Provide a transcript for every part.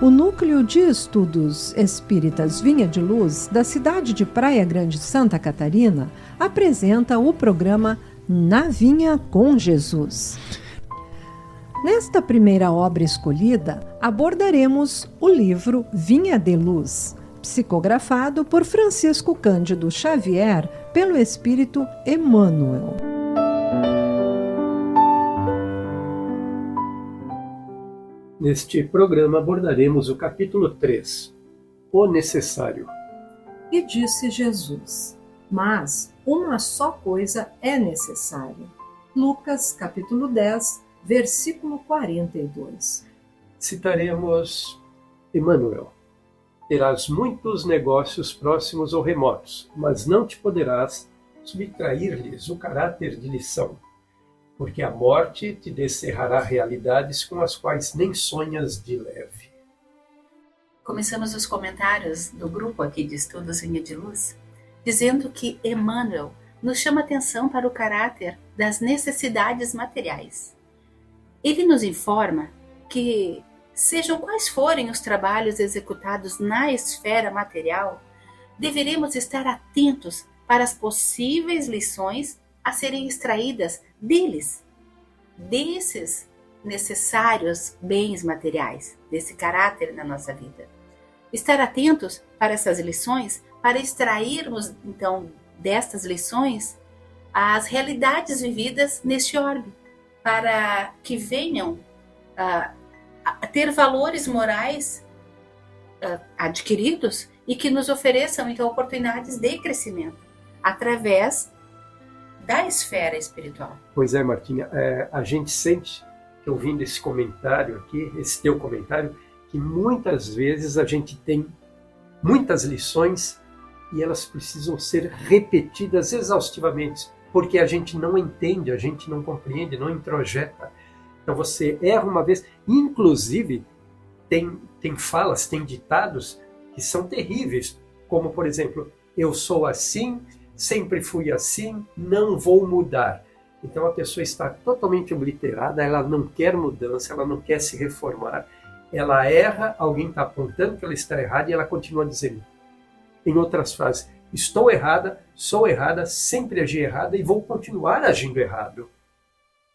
O Núcleo de Estudos Espíritas Vinha de Luz, da cidade de Praia Grande, Santa Catarina, apresenta o programa Na Vinha com Jesus. Nesta primeira obra escolhida, abordaremos o livro Vinha de Luz, psicografado por Francisco Cândido Xavier pelo Espírito Emmanuel. Neste programa abordaremos o capítulo 3, O Necessário. E disse Jesus: mas uma só coisa é necessária. Lucas, capítulo 10, versículo 42. Citaremos Emmanuel. Terás muitos negócios próximos ou remotos, mas não te poderás subtrair-lhes o caráter de lição, porque a morte te descerrará realidades com as quais nem sonhas de leve. Começamos os comentários do grupo aqui de estudos Vinha de Luz, dizendo que Emmanuel nos chama atenção para o caráter das necessidades materiais. Ele nos informa que, sejam quais forem os trabalhos executados na esfera material, deveremos estar atentos para as possíveis lições a serem extraídas deles, desses necessários bens materiais, desse caráter na nossa vida. Estar atentos para essas lições, para extrairmos, então, destas lições, as realidades vividas neste orbe, para que venham a ter valores morais adquiridos e que nos ofereçam, então, oportunidades de crescimento, através da esfera espiritual. Pois é, Martinha, a gente sente, que ouvindo esse comentário aqui, esse teu comentário, que muitas vezes a gente tem muitas lições e elas precisam ser repetidas exaustivamente, porque a gente não entende, a gente não compreende, não introjeta. Então você erra uma vez, inclusive tem falas, tem ditados que são terríveis, como por exemplo, eu sou assim, sempre fui assim, não vou mudar. Então a pessoa está totalmente obliterada, ela não quer mudança, ela não quer se reformar, ela erra, alguém está apontando que ela está errada e ela continua dizendo, em outras frases, estou errada, sou errada, sempre agi errada e vou continuar agindo errado.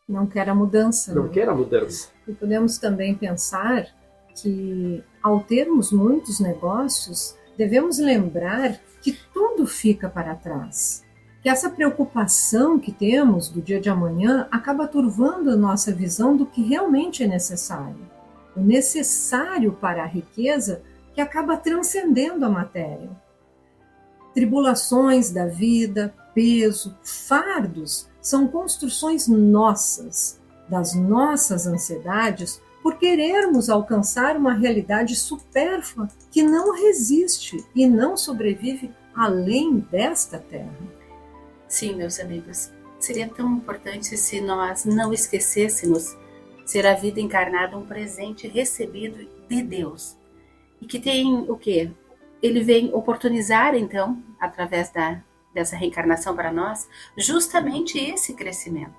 Não quer a mudança. Não quer a mudança. E podemos também pensar que, ao termos muitos negócios, devemos lembrar que tudo fica para trás. Que essa preocupação que temos do dia de amanhã acaba turvando a nossa visão do que realmente é necessário. O necessário para a riqueza que acaba transcendendo a matéria. Tribulações da vida, peso, fardos são construções nossas, das nossas ansiedades, por querermos alcançar uma realidade supérflua que não resiste e não sobrevive além desta terra. Sim, meus amigos, seria tão importante se nós não esquecêssemos ser a vida encarnada um presente recebido de Deus. E que tem o quê? Ele vem oportunizar, então, através dessa reencarnação para nós, justamente esse crescimento.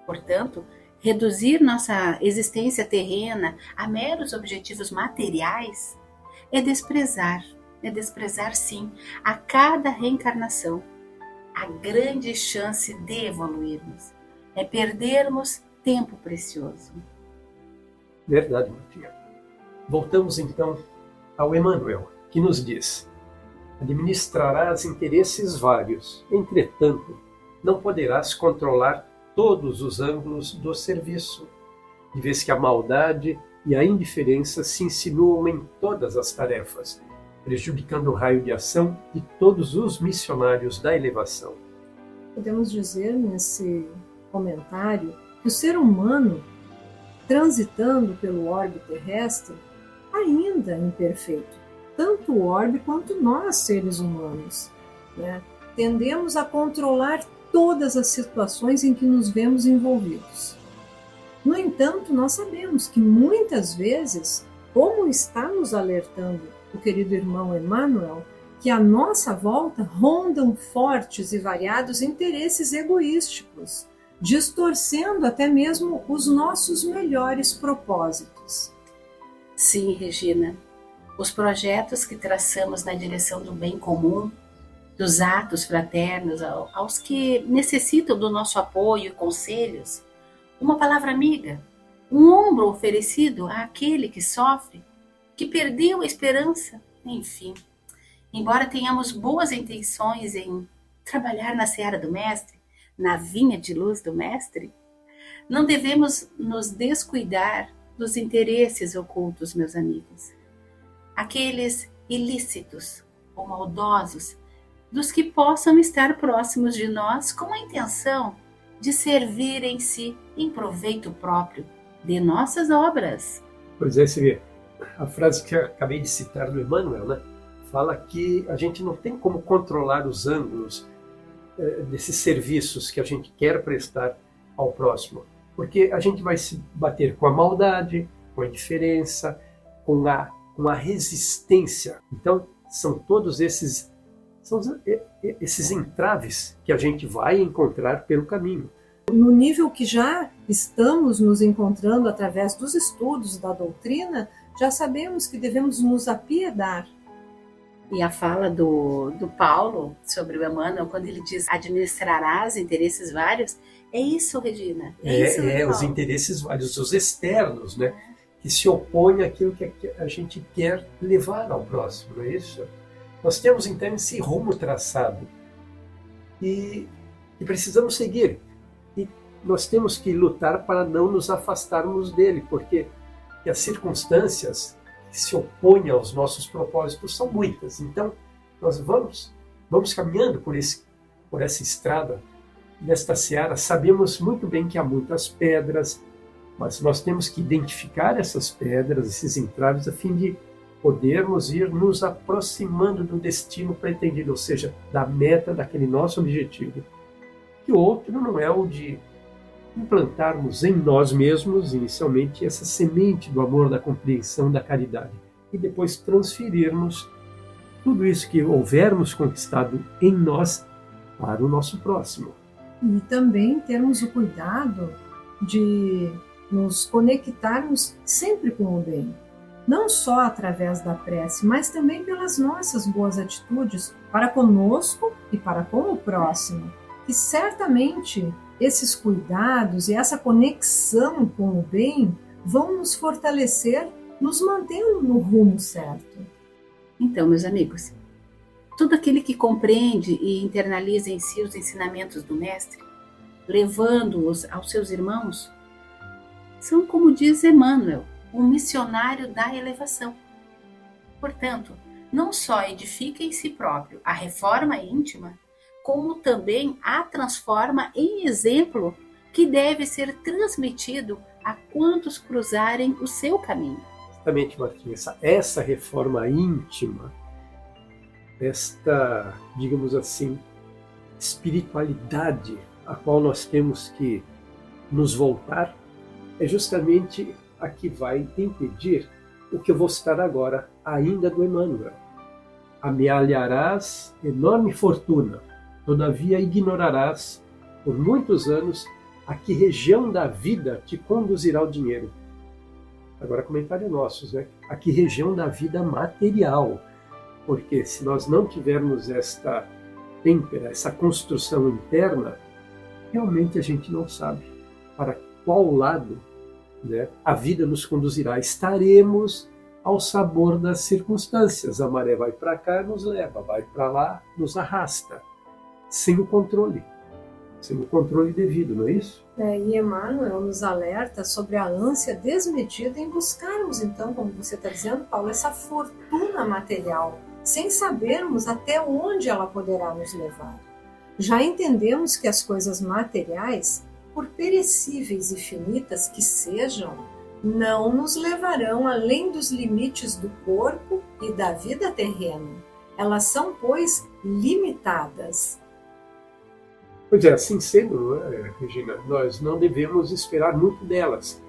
Portanto, reduzir nossa existência terrena a meros objetivos materiais é desprezar sim, a cada reencarnação, a grande chance de evoluirmos, é perdermos tempo precioso. Verdade, Martinha. Voltamos então ao Emmanuel, que nos diz, administrarás interesses vários, entretanto, não poderás controlar todos os ângulos do serviço, de vez que a maldade e a indiferença se insinuam em todas as tarefas, prejudicando o raio de ação de todos os missionários da elevação. Podemos dizer nesse comentário que o ser humano, transitando pelo orbe terrestre, ainda é imperfeito, tanto o orbe quanto nós, seres humanos, né? Tendemos a controlar todas as situações em que nos vemos envolvidos. No entanto, nós sabemos que muitas vezes, como está nos alertando o querido irmão Emmanuel, que à nossa volta rondam fortes e variados interesses egoísticos, distorcendo até mesmo os nossos melhores propósitos. Sim, Regina, os projetos que traçamos na direção do bem comum, dos atos fraternos aos que necessitam do nosso apoio e conselhos, uma palavra amiga, um ombro oferecido àquele que sofre, que perdeu a esperança, enfim. Embora tenhamos boas intenções em trabalhar na seara do Mestre, na vinha de luz do Mestre, não devemos nos descuidar dos interesses ocultos, meus amigos. Aqueles ilícitos ou maldosos, dos que possam estar próximos de nós com a intenção de servirem-se em proveito próprio de nossas obras. Pois é, você vê, a frase que eu acabei de citar do Emmanuel, né, fala que a gente não tem como controlar os ângulos desses serviços que a gente quer prestar ao próximo, porque a gente vai se bater com a maldade, com a indiferença, com a resistência. Então, são todos esses entraves que a gente vai encontrar pelo caminho. No nível que já estamos nos encontrando através dos estudos da doutrina, já sabemos que devemos nos apiedar. E a fala do Paulo sobre o Emmanuel, quando ele diz administrarás interesses vários, é isso, Regina? Os interesses vários, os externos, né? Que se opõem àquilo que a gente quer levar ao próximo, não é isso? Nós temos então esse rumo traçado e precisamos seguir. E nós temos que lutar para não nos afastarmos dele, porque as circunstâncias que se opõem aos nossos propósitos são muitas. Então, nós vamos caminhando por essa estrada, nesta seara. Sabemos muito bem que há muitas pedras, mas nós temos que identificar essas pedras, esses entraves, a fim de podermos ir nos aproximando do destino pretendido, ou seja, da meta daquele nosso objetivo. Que o outro não é o de implantarmos em nós mesmos, inicialmente, essa semente do amor, da compreensão, da caridade, e depois transferirmos tudo isso que houvermos conquistado em nós para o nosso próximo. E também termos o cuidado de nos conectarmos sempre com o bem, não só através da prece, mas também pelas nossas boas atitudes para conosco e para com o próximo. E certamente esses cuidados e essa conexão com o bem vão nos fortalecer, nos mantendo no rumo certo. Então, meus amigos, todo aquele que compreende e internaliza em si os ensinamentos do Mestre, levando-os aos seus irmãos, são, como diz Emmanuel, um missionário da elevação. Portanto, não só edifica em si próprio a reforma íntima, como também a transforma em exemplo que deve ser transmitido a quantos cruzarem o seu caminho. Exatamente, Martinha. Essa reforma íntima, esta, digamos assim, espiritualidade a qual nós temos que nos voltar, é justamente a que vai impedir o que eu vou citar agora, ainda do Emmanuel. Amealharás enorme fortuna, todavia ignorarás por muitos anos a que região da vida te conduzirá o dinheiro. Agora, comentário nossos, né? A que região da vida material. Porque se nós não tivermos esta têmpera, essa construção interna, realmente a gente não sabe para qual lado, né, a vida nos conduzirá. Estaremos ao sabor das circunstâncias. A maré vai para cá, nos leva, vai para lá, nos arrasta. Sem o controle devido, não é isso? E Emmanuel nos alerta sobre a ânsia desmedida em buscarmos, então, como você está dizendo, Paulo, essa fortuna material, sem sabermos até onde ela poderá nos levar. Já entendemos que as coisas materiais, por perecíveis e finitas que sejam, não nos levarão além dos limites do corpo e da vida terrena. Elas são, pois, limitadas. Pois é, assim sendo, Regina, nós não devemos esperar muito delas,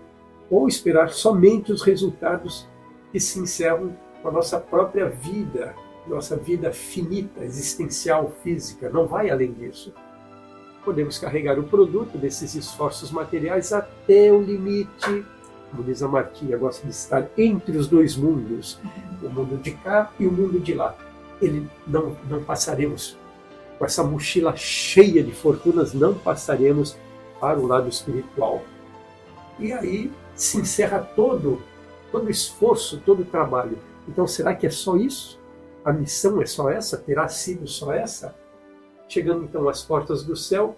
ou esperar somente os resultados que se encerram com a nossa própria vida, nossa vida finita, existencial, física, não vai além disso. Podemos carregar o produto desses esforços materiais até o limite como diz a Martinha, gosta de estar entre os dois mundos, o mundo de cá e o mundo de lá. Não passaremos com essa mochila cheia de fortunas, não passaremos para o lado espiritual. E aí se encerra todo o esforço, todo o trabalho. Então, será que é só isso? A missão é só essa? Terá sido só essa? Chegando então às portas do céu,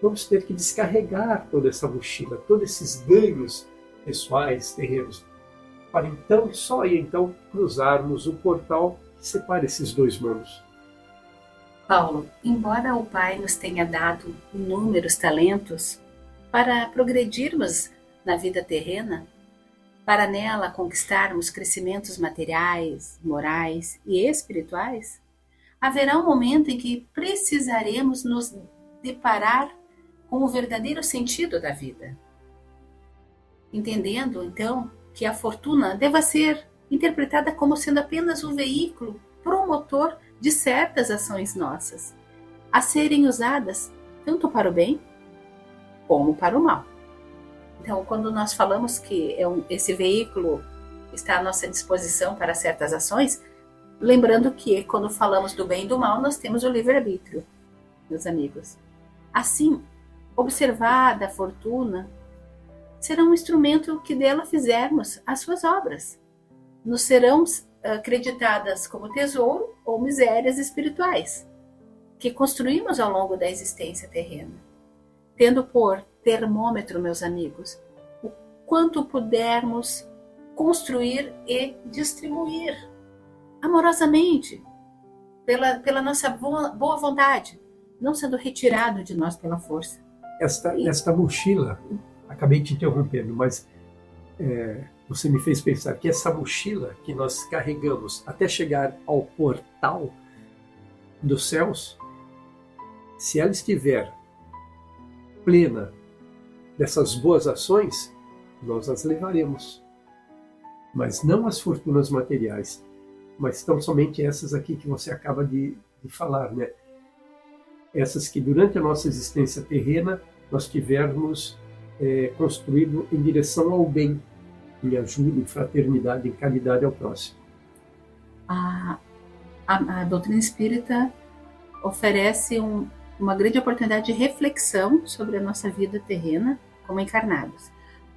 vamos ter que descarregar toda essa mochila, todos esses ganhos pessoais, terrenos, para então, só aí então, cruzarmos o portal que separa esses dois mundos. Paulo, embora o Pai nos tenha dado inúmeros talentos para progredirmos na vida terrena, para nela conquistarmos crescimentos materiais, morais e espirituais, haverá um momento em que precisaremos nos deparar com o verdadeiro sentido da vida. Entendendo, então, que a fortuna deva ser interpretada como sendo apenas um veículo promotor de certas ações nossas, a serem usadas tanto para o bem como para o mal. Então, quando nós falamos que esse veículo está à nossa disposição para certas ações, lembrando que quando falamos do bem e do mal, nós temos o livre-arbítrio, meus amigos. Assim, observada a fortuna, será um instrumento que dela fizermos as suas obras. Nos serão acreditadas como tesouro ou misérias espirituais, que construímos ao longo da existência terrena, tendo por termômetro, meus amigos, o quanto pudermos construir e distribuir amorosamente, pela nossa boa vontade, não sendo retirado de nós pela força. Esta mochila, acabei te interrompendo, mas você me fez pensar que essa mochila que nós carregamos até chegar ao portal dos céus, se ela estiver plena dessas boas ações, nós as levaremos. Mas não as fortunas materiais, mas tão somente essas aqui que você acaba de falar, né? Essas que durante a nossa existência terrena nós tivermos construído em direção ao bem, em ajuda, em fraternidade, em caridade ao próximo. A doutrina espírita oferece uma grande oportunidade de reflexão sobre a nossa vida terrena como encarnados.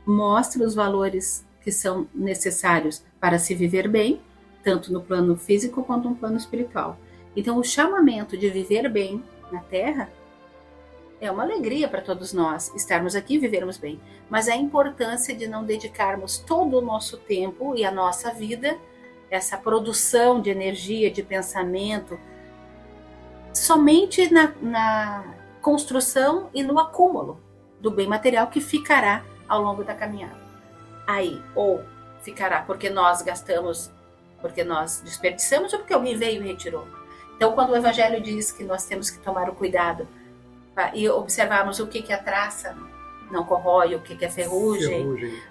Mostra os valores que são necessários para se viver bem, tanto no plano físico quanto no plano espiritual. Então, o chamamento de viver bem na Terra é uma alegria para todos nós, estarmos aqui e vivermos bem. Mas a importância de não dedicarmos todo o nosso tempo e a nossa vida, essa produção de energia, de pensamento, somente na construção e no acúmulo do bem material que ficará ao longo da caminhada. Aí, ou ficará porque nós gastamos, porque nós desperdiçamos ou porque alguém veio e retirou. Então, quando o Evangelho diz que nós temos que tomar o cuidado e observarmos o que a traça não corrói, o que é ferrugem,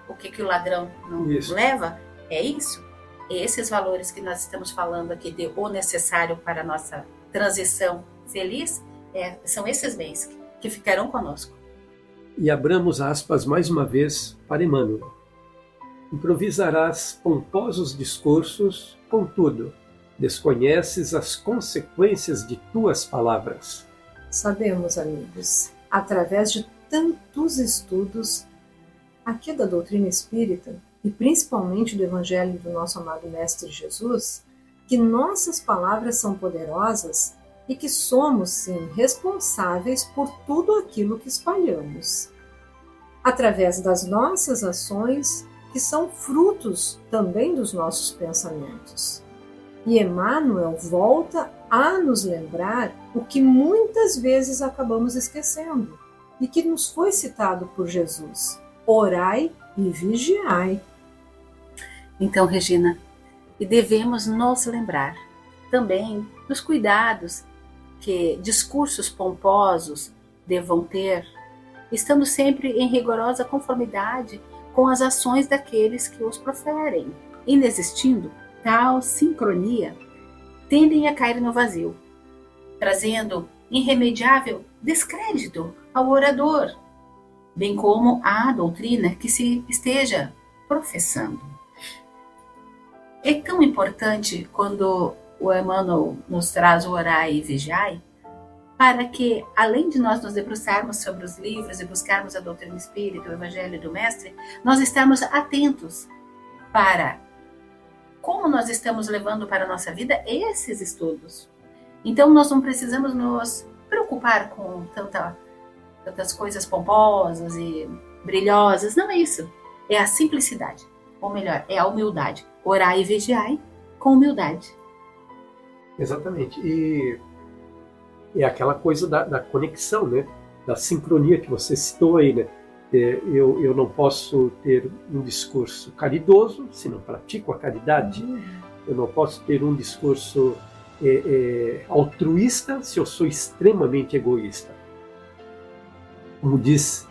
o que o ladrão não leva, é isso. Esses valores que nós estamos falando aqui de o necessário para a nossa transição feliz, são esses bens que ficarão conosco. E abramos aspas mais uma vez para Emmanuel. Improvisarás pomposos discursos, contudo, desconheces as consequências de tuas palavras. Sabemos, amigos, através de tantos estudos aqui da doutrina espírita, e principalmente do Evangelho do nosso amado Mestre Jesus, que nossas palavras são poderosas e que somos, sim, responsáveis por tudo aquilo que espalhamos. Através das nossas ações, que são frutos também dos nossos pensamentos. E Emmanuel volta a nos lembrar o que muitas vezes acabamos esquecendo e que nos foi citado por Jesus: orai e vigiai. Então, Regina, e devemos nos lembrar também dos cuidados que discursos pomposos devam ter, estando sempre em rigorosa conformidade com as ações daqueles que os proferem. Inexistindo tal sincronia, tendem a cair no vazio, trazendo irremediável descrédito ao orador, bem como à doutrina que se esteja professando. É tão importante quando o Emmanuel nos traz o orai e vigiai, para que, além de nós nos debruçarmos sobre os livros e buscarmos a doutrina espírita, o evangelho do mestre, nós estarmos atentos para como nós estamos levando para a nossa vida esses estudos. Então, nós não precisamos nos preocupar com tantas coisas pomposas e brilhosas. Não é isso. É a simplicidade. Ou melhor, é a humildade. Orai e vigiai com humildade. Exatamente. E é aquela coisa da conexão, né? Da sincronia que você citou aí, né? Eu não posso ter um discurso caridoso se não pratico a caridade. Eu não posso ter um discurso altruísta se eu sou extremamente egoísta. Como diz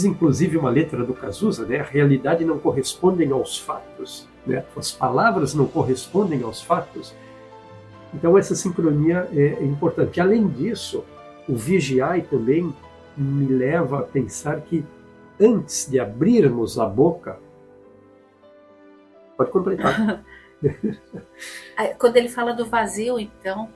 inclusive uma letra do Cazuza, né? A realidade não corresponde aos fatos, né? As palavras não correspondem aos fatos. Então essa sincronia é importante. Além disso, o vigiai também me leva a pensar que antes de abrirmos a boca, pode completar. Quando ele fala do vazio, então,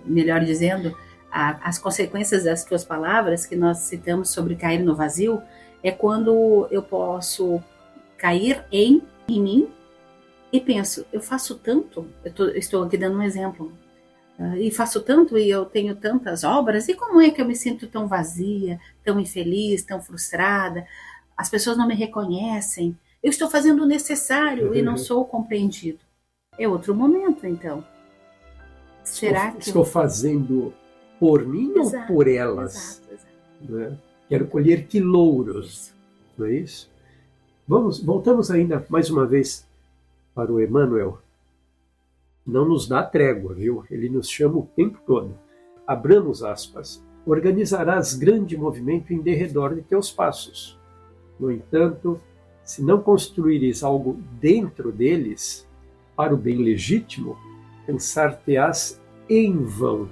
melhor dizendo, as consequências das tuas palavras que nós citamos sobre cair no vazio, é quando eu posso cair em mim e penso, eu faço tanto, estou aqui dando um exemplo, e faço tanto e eu tenho tantas obras, e como é que eu me sinto tão vazia, tão infeliz, tão frustrada? As pessoas não me reconhecem, eu estou fazendo o necessário e não sou compreendido. É outro momento, então. Será que estou fazendo por mim ou por elas? Exato. Né? Quero colher que louros, não é isso? Voltamos ainda mais uma vez para o Emmanuel. Não nos dá trégua, viu? Ele nos chama o tempo todo. Abramos aspas. Organizarás grande movimento em derredor de teus passos. No entanto, se não construires algo dentro deles, para o bem legítimo, pensar-te-ás em vão.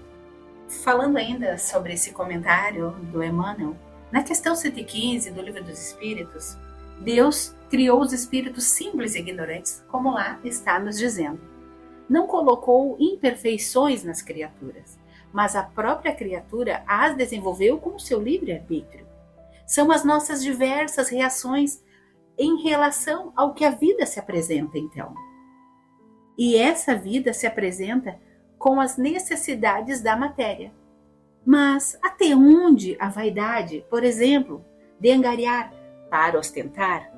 Falando ainda sobre esse comentário do Emmanuel, na questão 115 do Livro dos Espíritos, Deus criou os espíritos simples e ignorantes, como lá está nos dizendo. Não colocou imperfeições nas criaturas, mas a própria criatura as desenvolveu com o seu livre-arbítrio. São as nossas diversas reações em relação ao que a vida se apresenta, então. E essa vida se apresenta com as necessidades da matéria. Mas até onde a vaidade, por exemplo, de angariar para ostentar,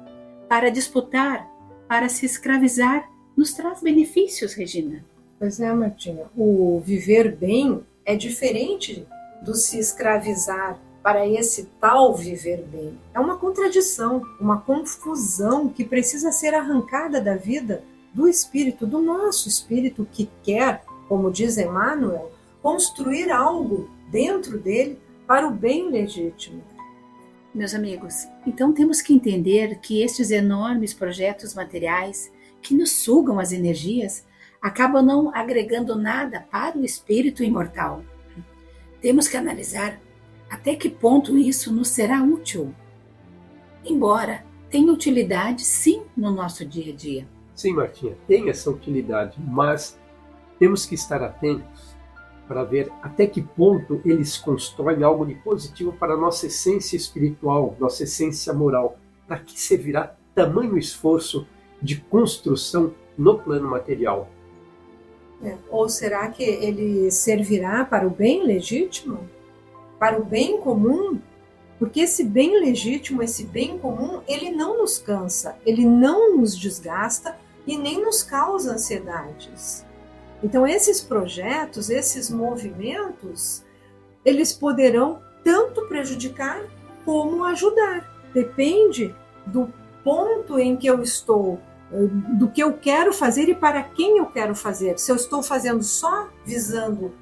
para disputar, para se escravizar, nos traz benefícios, Regina? Pois é, Martinha. O viver bem é diferente do se escravizar para esse tal viver bem. É uma contradição, uma confusão que precisa ser arrancada da vida do espírito, do nosso espírito que quer, como diz Emmanuel, construir algo dentro dele para o bem legítimo. Meus amigos, então temos que entender que estes enormes projetos materiais que nos sugam as energias acabam não agregando nada para o espírito imortal. Temos que analisar até que ponto isso nos será útil. Embora tenha utilidade, sim, no nosso dia a dia. Sim, Martinha, tem essa utilidade, mas temos que estar atentos para ver até que ponto eles constroem algo de positivo para a nossa essência espiritual, nossa essência moral. Para que servirá tamanho esforço de construção no plano material? Ou será que ele servirá para o bem legítimo? Para o bem comum? Porque esse bem legítimo, esse bem comum, ele não nos cansa, ele não nos desgasta e nem nos causa ansiedades. Então esses projetos, esses movimentos, eles poderão tanto prejudicar como ajudar. Depende do ponto em que eu estou, do que eu quero fazer e para quem eu quero fazer. Se eu estou fazendo só visando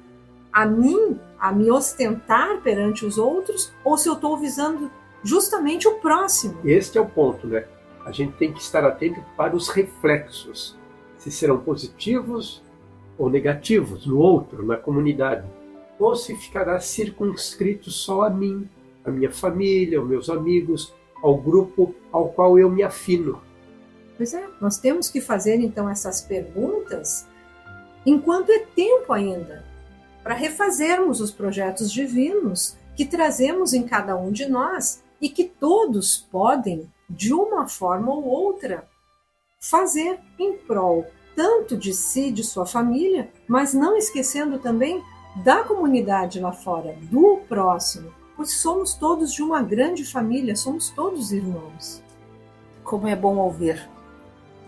a mim, a me ostentar perante os outros, ou se eu estou visando justamente o próximo. Este é o ponto, né? A gente tem que estar atento para os reflexos, se serão positivos ou negativos no outro, na comunidade, ou se ficará circunscrito só a mim, a minha família, os meus amigos, ao grupo ao qual eu me afino. Pois é, nós temos que fazer então essas perguntas enquanto é tempo ainda, para refazermos os projetos divinos que trazemos em cada um de nós e que todos podem, de uma forma ou outra, fazer em prol tanto de si, de sua família, mas não esquecendo também da comunidade lá fora, do próximo, pois somos todos de uma grande família, somos todos irmãos. Como é bom ouvir.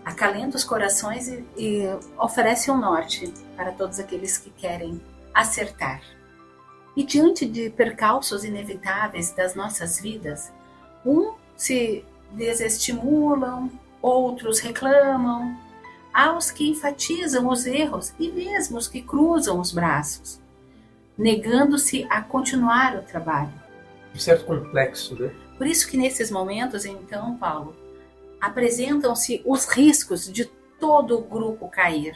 Acalenta os corações e oferece um norte para todos aqueles que querem acertar. E diante de percalços inevitáveis das nossas vidas, se desestimulam, outros reclamam, há os que enfatizam os erros e mesmo os que cruzam os braços, negando-se a continuar o trabalho. Um certo complexo, né? Por isso que nesses momentos, então, Paulo, apresentam-se os riscos de todo o grupo cair.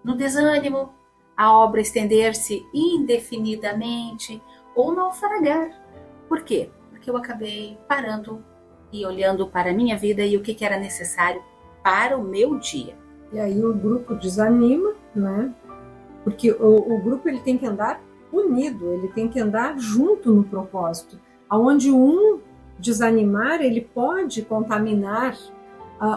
No desânimo, a obra estender-se indefinidamente ou naufragar. Por quê? Porque eu acabei parando e olhando para a minha vida e o que era necessário para o meu dia. E aí o grupo desanima, né? Porque o grupo ele tem que andar unido, ele tem que andar junto no propósito. Aonde um desanimar, ele pode contaminar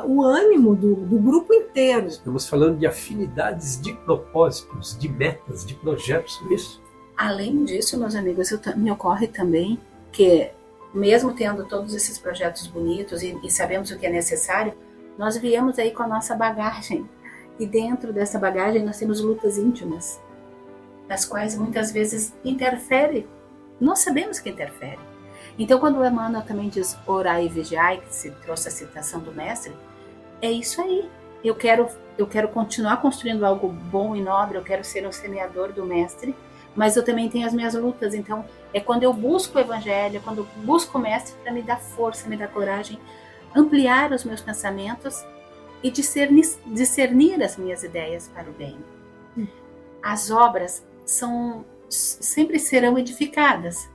o ânimo do grupo inteiro. Estamos falando de afinidades de propósitos, de metas, de projetos, isso. Além disso, meus amigos, me ocorre também que, mesmo tendo todos esses projetos bonitos e sabemos o que é necessário, nós viemos aí com a nossa bagagem. E dentro dessa bagagem nós temos lutas íntimas, das quais muitas vezes interfere. Nós sabemos que interfere. Então, quando o Emmanuel também diz orai e vigiai, que se trouxe a citação do mestre, é isso aí. Eu quero continuar construindo algo bom e nobre, eu quero ser um semeador do mestre, mas eu também tenho as minhas lutas. Então, é quando eu busco o evangelho, é quando eu busco o mestre para me dar força, me dar coragem, ampliar os meus pensamentos e discernir as minhas ideias para o bem. As obras sempre serão edificadas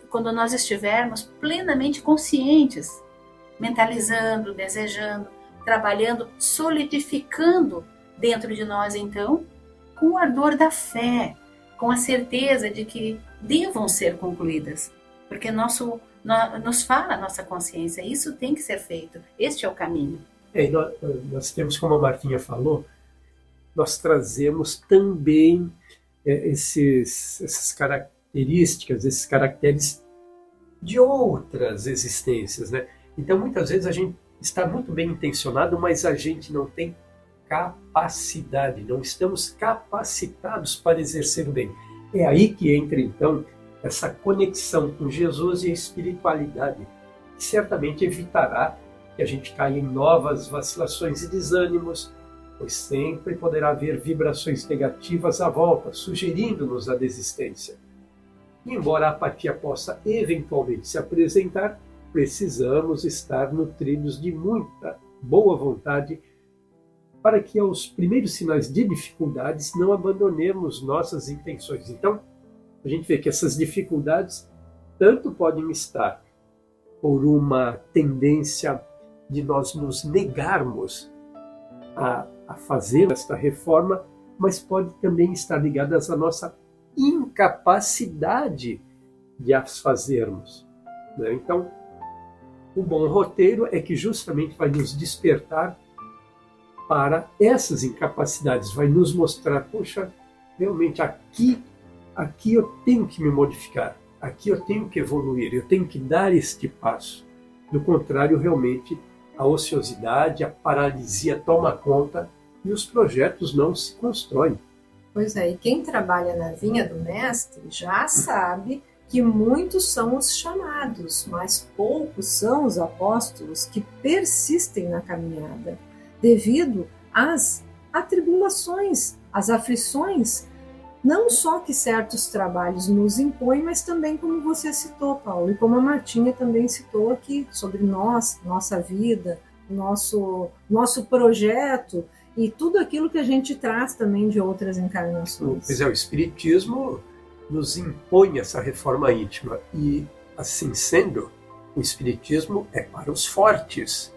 quando nós estivermos plenamente conscientes, mentalizando, desejando, trabalhando, solidificando dentro de nós, então, com o ardor da fé, com a certeza de que devam ser concluídas, porque nos fala a nossa consciência, isso tem que ser feito, este é o caminho. Nós temos, como a Martinha falou, nós trazemos também essas características, esses caracteres de outras existências, né? Então, muitas vezes a gente está muito bem intencionado, mas a gente não tem capacidade, não estamos capacitados para exercer o bem. É aí que entra, então, essa conexão com Jesus e a espiritualidade, que certamente evitará que a gente caia em novas vacilações e desânimos, pois sempre poderá haver vibrações negativas à volta, sugerindo-nos a desistência. E embora a apatia possa eventualmente se apresentar, precisamos estar nutridos de muita boa vontade para que aos primeiros sinais de dificuldades não abandonemos nossas intenções. Então, a gente vê que essas dificuldades tanto podem estar por uma tendência de nós nos negarmos a fazer esta reforma, mas pode também estar ligadas à nossa incapacidade de as fazermos, né? Então, o bom roteiro é que justamente vai nos despertar para essas incapacidades, vai nos mostrar, poxa, realmente aqui eu tenho que me modificar, aqui eu tenho que evoluir, eu tenho que dar este passo. Do contrário, realmente, a ociosidade, a paralisia toma conta e os projetos não se constroem. Pois é, e quem trabalha na vinha do mestre já sabe que muitos são os chamados, mas poucos são os apóstolos que persistem na caminhada, devido às atribulações, às aflições, não só que certos trabalhos nos impõem, mas também como você citou, Paulo, e como a Martinha também citou aqui, sobre nós, nossa vida, nosso projeto e tudo aquilo que a gente traz também de outras encarnações. Pois é, o Espiritismo nos impõe essa reforma íntima e, assim sendo, O Espiritismo é para os fortes.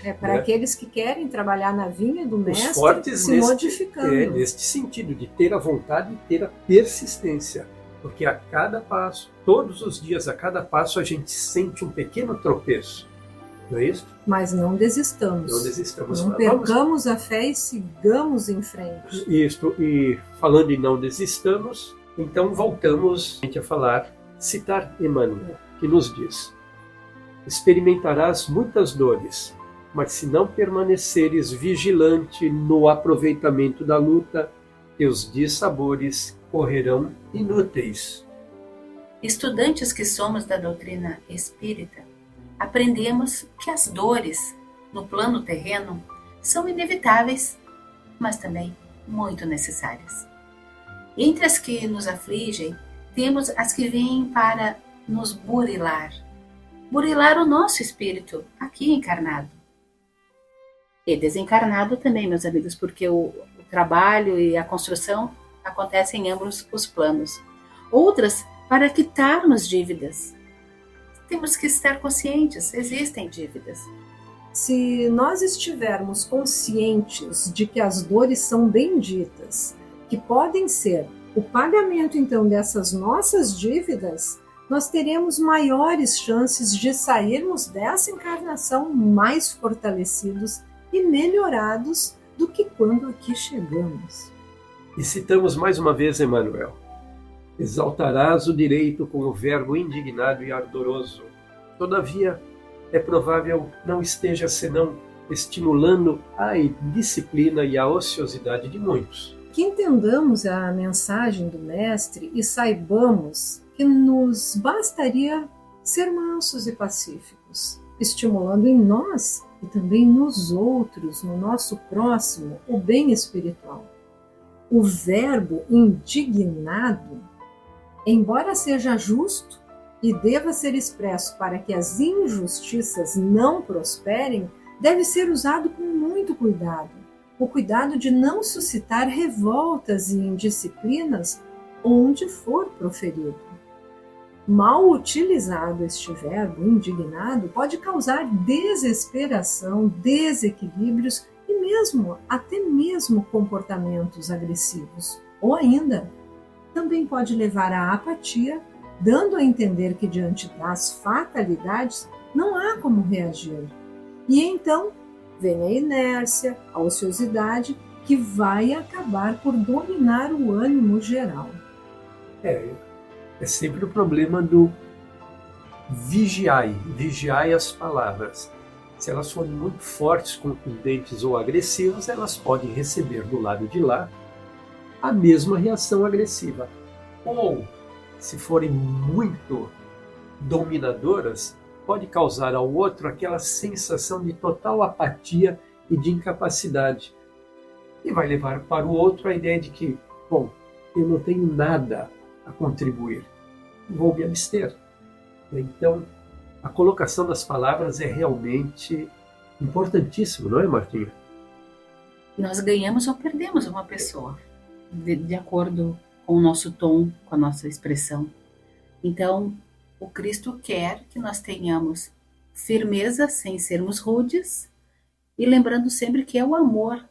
É para aqueles que querem trabalhar na vinha do mestre, os fortes se modificando. Neste sentido, de ter a vontade e ter a persistência. Porque a cada passo, todos os dias, a cada passo, a gente sente um pequeno tropeço. Não é isso? Mas não desistamos. Não desistamos. Não percamos a fé e sigamos em frente. Isso. E falando em não desistamos, então voltamos a falar, citar Emmanuel, que nos diz: experimentarás muitas dores, mas se não permaneceres vigilante no aproveitamento da luta, teus dissabores correrão inúteis. Estudantes que somos da doutrina espírita, aprendemos que as dores no plano terreno são inevitáveis, mas também muito necessárias. Entre as que nos afligem, temos as que vêm para nos burilar o nosso espírito aqui encarnado. E desencarnado também, meus amigos, porque o trabalho e a construção acontecem em ambos os planos. Outras para quitarmos dívidas. Temos que estar conscientes, existem dívidas. Se nós estivermos conscientes de que as dores são benditas, que podem ser o pagamento então dessas nossas dívidas, nós teremos maiores chances de sairmos dessa encarnação mais fortalecidos e melhorados do que quando aqui chegamos. E citamos mais uma vez Emmanuel: exaltarás o direito com o verbo indignado e ardoroso. Todavia, é provável não esteja senão estimulando a indisciplina e a ociosidade de muitos. Que entendamos a mensagem do Mestre e saibamos que nos bastaria ser mansos e pacíficos, estimulando em nós e também nos outros, no nosso próximo, o bem espiritual. O verbo indignado, embora seja justo e deva ser expresso para que as injustiças não prosperem, deve ser usado com muito cuidado. O cuidado de não suscitar revoltas e indisciplinas onde for proferido. Mal utilizado este verbo indignado pode causar desesperação, desequilíbrios e até mesmo comportamentos agressivos. Ou ainda, também pode levar à apatia, dando a entender que diante das fatalidades não há como reagir. E então vem a inércia, a ociosidade, que vai acabar por dominar o ânimo geral. É sempre o problema do vigiai as palavras. Se elas forem muito fortes, contundentes ou agressivas, elas podem receber do lado de lá a mesma reação agressiva. Ou, se forem muito dominadoras, pode causar ao outro aquela sensação de total apatia e de incapacidade. E vai levar para o outro a ideia de que, bom, eu não tenho nada a contribuir, vou me abster. Então, a colocação das palavras é realmente importantíssimo, não é, Martinha? Nós ganhamos ou perdemos uma pessoa, de acordo com o nosso tom, com a nossa expressão. Então, o Cristo quer que nós tenhamos firmeza sem sermos rudes e lembrando sempre que é o amor,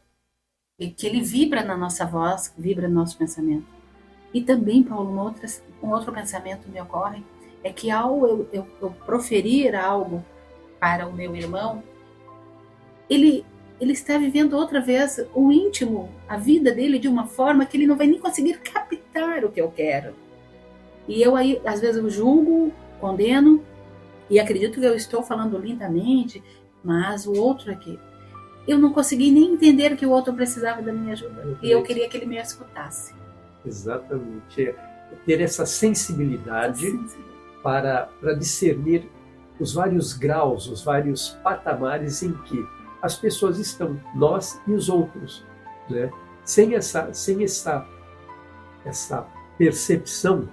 e que ele vibra na nossa voz, vibra no nosso pensamento. E também, Paulo, um outro pensamento me ocorre, é que ao eu proferir algo para o meu irmão, ele está vivendo outra vez o íntimo, a vida dele de uma forma que ele não vai nem conseguir captar o que eu quero. E eu aí, às vezes, eu julgo, condeno, e acredito que eu estou falando lindamente, mas o outro aqui, eu não consegui nem entender que o outro precisava da minha ajuda. E eu queria que ele me escutasse. Exatamente. Ter essa sensibilidade para discernir os vários graus, os vários patamares em que as pessoas estão, nós e os outros, né? Sem essa percepção,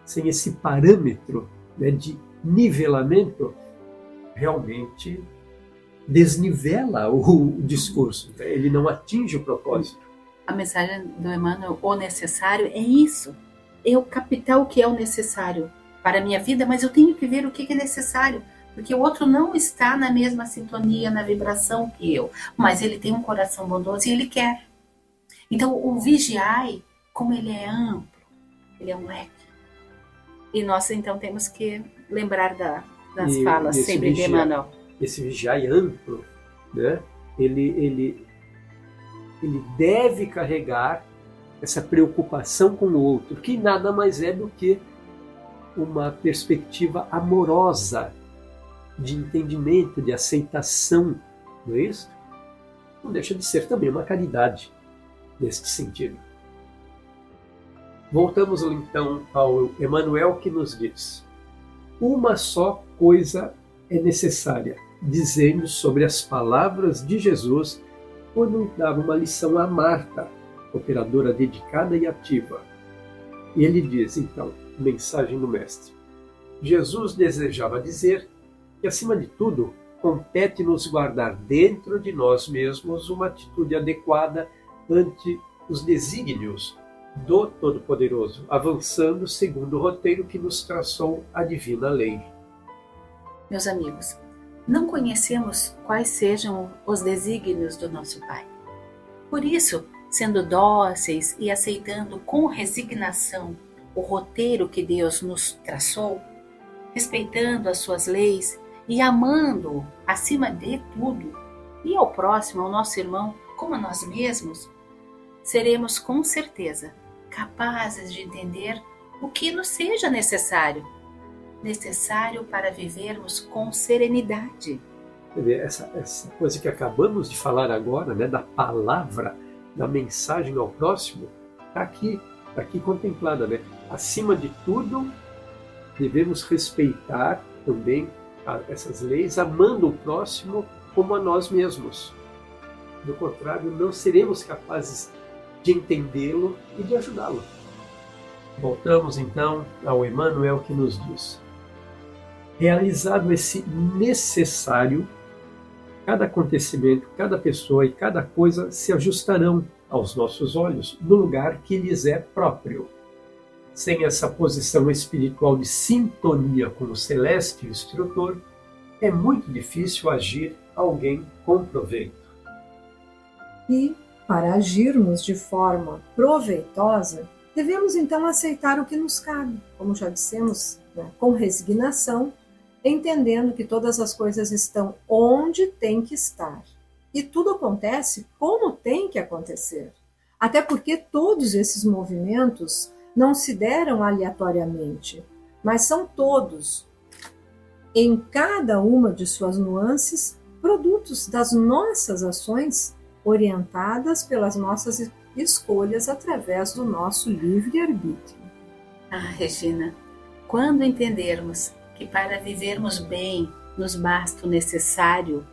sem esse parâmetro, né, de nivelamento, realmente desnivela o discurso, né? Ele não atinge o propósito. A mensagem do Emmanuel, o necessário, é isso. É o captar o que é o necessário. para a minha vida, mas eu tenho que ver o que é necessário, porque o outro não está na mesma sintonia, na vibração que eu, mas ele tem um coração bondoso e ele quer. Então, o vigiai, como ele é amplo, ele é um leque. E nós, então, temos que lembrar das falas sempre de Emmanuel. Esse vigiai amplo, né? Ele deve carregar essa preocupação com o outro, que nada mais é do que uma perspectiva amorosa, de entendimento, de aceitação, não é isso? Não deixa de ser também uma caridade neste sentido. Voltamos então ao Emmanuel, que nos diz: uma só coisa é necessária, dizendo sobre as palavras de Jesus quando dava uma lição a Marta, operadora dedicada e ativa. E ele diz então, mensagem do Mestre: Jesus desejava dizer que, acima de tudo, compete-nos guardar dentro de nós mesmos uma atitude adequada ante os desígnios do Todo-Poderoso, avançando segundo o roteiro que nos traçou a divina lei. Meus amigos, não conhecemos quais sejam os desígnios do nosso Pai. Por isso, sendo dóceis e aceitando com resignação o roteiro que Deus nos traçou, respeitando as suas leis e amando-o acima de tudo, e ao próximo, ao nosso irmão, como a nós mesmos, seremos com certeza capazes de entender o que nos seja necessário para vivermos com serenidade. Essa coisa que acabamos de falar agora, né, da palavra, da mensagem ao próximo, está aqui contemplada, né? Acima de tudo, devemos respeitar também essas leis, amando o próximo como a nós mesmos. Do contrário, não seremos capazes de entendê-lo e de ajudá-lo. Voltamos então ao Emmanuel, que nos diz: realizado esse necessário, cada acontecimento, cada pessoa e cada coisa se ajustarão aos nossos olhos no lugar que lhes é próprio. Sem essa posição espiritual de sintonia com o celeste instrutor, é muito difícil agir alguém com proveito. E, para agirmos de forma proveitosa, devemos então aceitar o que nos cabe, como já dissemos, né, com resignação, entendendo que todas as coisas estão onde tem que estar. E tudo acontece como tem que acontecer. Até porque todos esses movimentos não se deram aleatoriamente, mas são todos, em cada uma de suas nuances, produtos das nossas ações, orientadas pelas nossas escolhas através do nosso livre-arbítrio. Ah, Regina, quando entendermos que para vivermos bem nos basta o necessário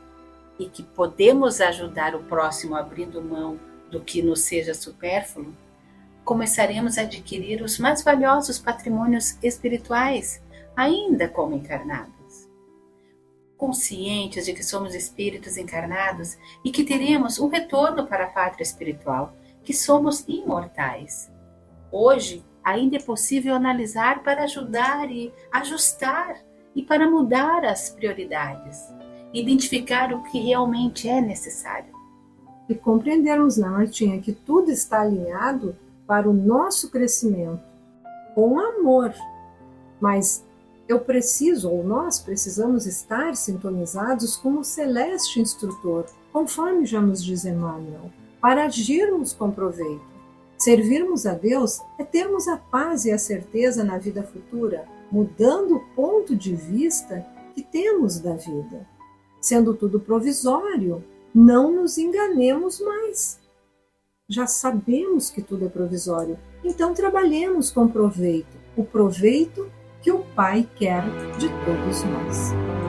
e que podemos ajudar o próximo abrindo mão do que nos seja supérfluo, começaremos a adquirir os mais valiosos patrimônios espirituais, ainda como encarnados. Conscientes de que somos espíritos encarnados e que teremos um retorno para a pátria espiritual, que somos imortais. Hoje, ainda é possível analisar para ajudar e ajustar e para mudar as prioridades, identificar o que realmente é necessário. E compreendermos, Martinha, que tudo está alinhado para o nosso crescimento, com amor. Mas eu preciso, ou nós precisamos estar sintonizados com o celeste instrutor, conforme já nos diz Emmanuel, para agirmos com proveito. Servirmos a Deus é termos a paz e a certeza na vida futura, mudando o ponto de vista que temos da vida. Sendo tudo provisório, não nos enganemos mais. Já sabemos que tudo é provisório, então trabalhemos com proveito, o proveito que o Pai quer de todos nós.